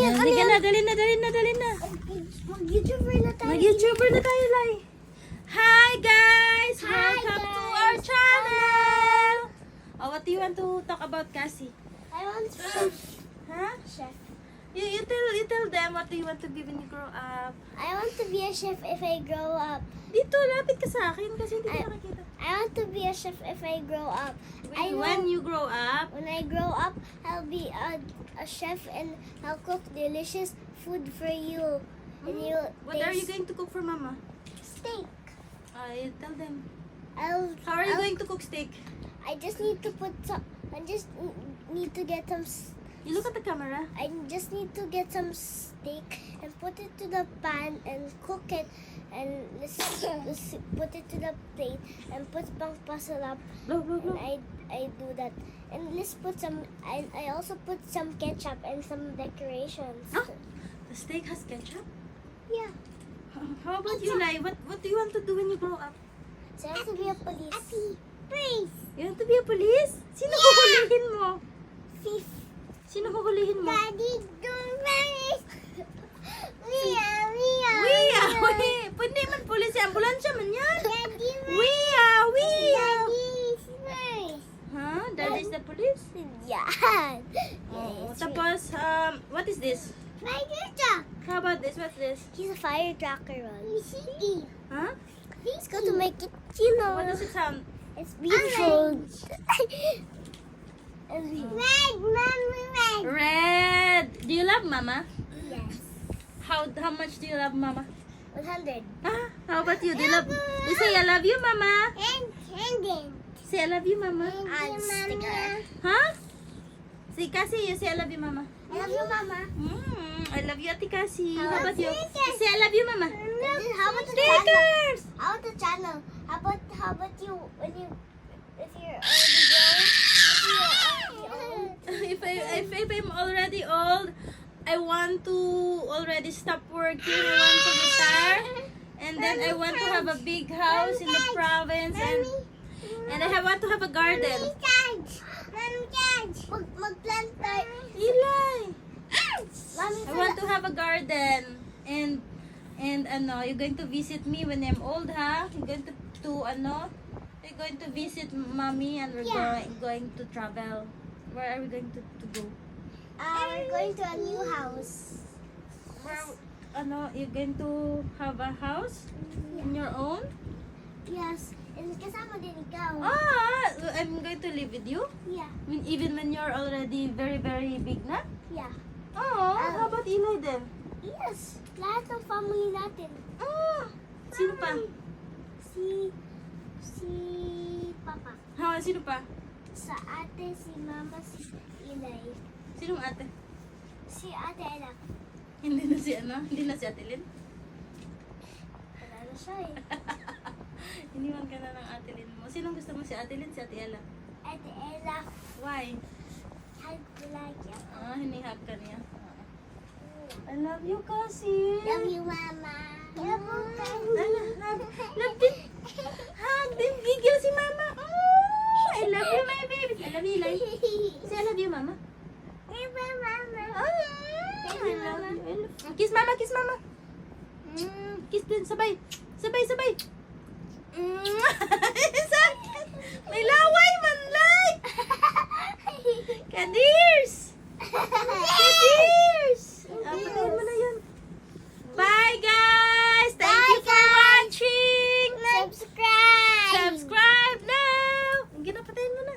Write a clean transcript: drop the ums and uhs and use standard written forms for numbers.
Sige na, dali na. Mag-YouTuber na tayo. Mag-YouTuber na tayo, Lai. Hi, guys! Welcome to our channel! Oh, what do you want to talk about, Cassie? I want chef. Huh? Chef. You tell them what do you want to be when you grow up. I want to be a chef if I grow up. Dito, lapit ka sa akin kasi hindi ko nakakita. I want to be a chef if I grow up. When you grow up, When I grow up, I'll be a chef and I'll cook delicious food for you. And you what are you going to cook for Mama? steak. I tell them. How How are you going to cook steak? I just need to put some. I just need to get some. You look at the camera. I just need to get some steak and put it to the pan and cook it, and let's put it to the plate and put pang pasalap. Blow. And I do that. And let's put some. I also put some ketchup and some decorations. Huh? The steak has ketchup? Yeah. How about you, Lai? What do you want to do when you grow up? So I have to be a police. Police. You want to be a police? Sino huhulihin mo? Thief. Sino huhulihin mo? Daddy, don't police. Mia. Pwede man police. Ambulansya man yan. Daddy, Wia. Daddy's first. Huh? Daddy's the police? Yeah. Oh, tapos, what is this? Fire truck. How about this? What's this? He's a fire trucker, Ron. Huh? Let's go to my kitchen. What does it sound? It's beautiful. Red, mommy, red. Red. Do you love Mama? Yes. How much do you love Mama? 100. Ah, how about you? Do you love? You say I love you, Mama. And then. Say I love you, Mama. And sticker. Huh? Say Cassie, you say I love you, Mama. I love you, Mama. I love you, Ate Cassie. How How about you? stickers? Say I love you, Mama. How about the channel? Stickers! How about the channel? How about you when you if you're already grown? If I'm already old, I want to already stop working. I want to retire, and then I want to have a big house in the province, and I want to have a garden. Mag-plant tayo. Eli, Mami, I want to have a garden, and you're going to visit me when I'm old, ha? You're going you're going to visit mommy, and we're going to travel. Where are we going to go? we're going to a new house. You're going to have a house on your own? Yes. And kasama din ikaw. I'm going to live with you? Yeah. Even when you're already very, very big na? Yeah. How about Eli then? Yes. Lahat ng family natin. Sino pa? Si Papa. Sino pa? Sa ate, si Mama, si Inay. Sinong ate? Si Ate Ella. Hindi na si Ate Lynn? Wala na siya eh. Iniwan ka na ng Ate Lynn mo. Sinong gusto mo, si Ate Lynn, si Ate Ella? Ate Ella. Why? Hug ko lagi ako. Hinihag ka niya. I love you, Cassie. Love you, Mama. Love you, Love din. Hug din. Gigil si Mama. I love you, my baby. I love you, Eli. Say, I love you, Mama. Love you, Mama. I love you. Kiss Mama, kiss Mama. Kiss din, sabay. Sabay. May laway man, Lai. Kadirs. Patayin mo na yun. Bye, guys. Thank you for watching. Subscribe. Subscribe now. Ginapatayin mo na.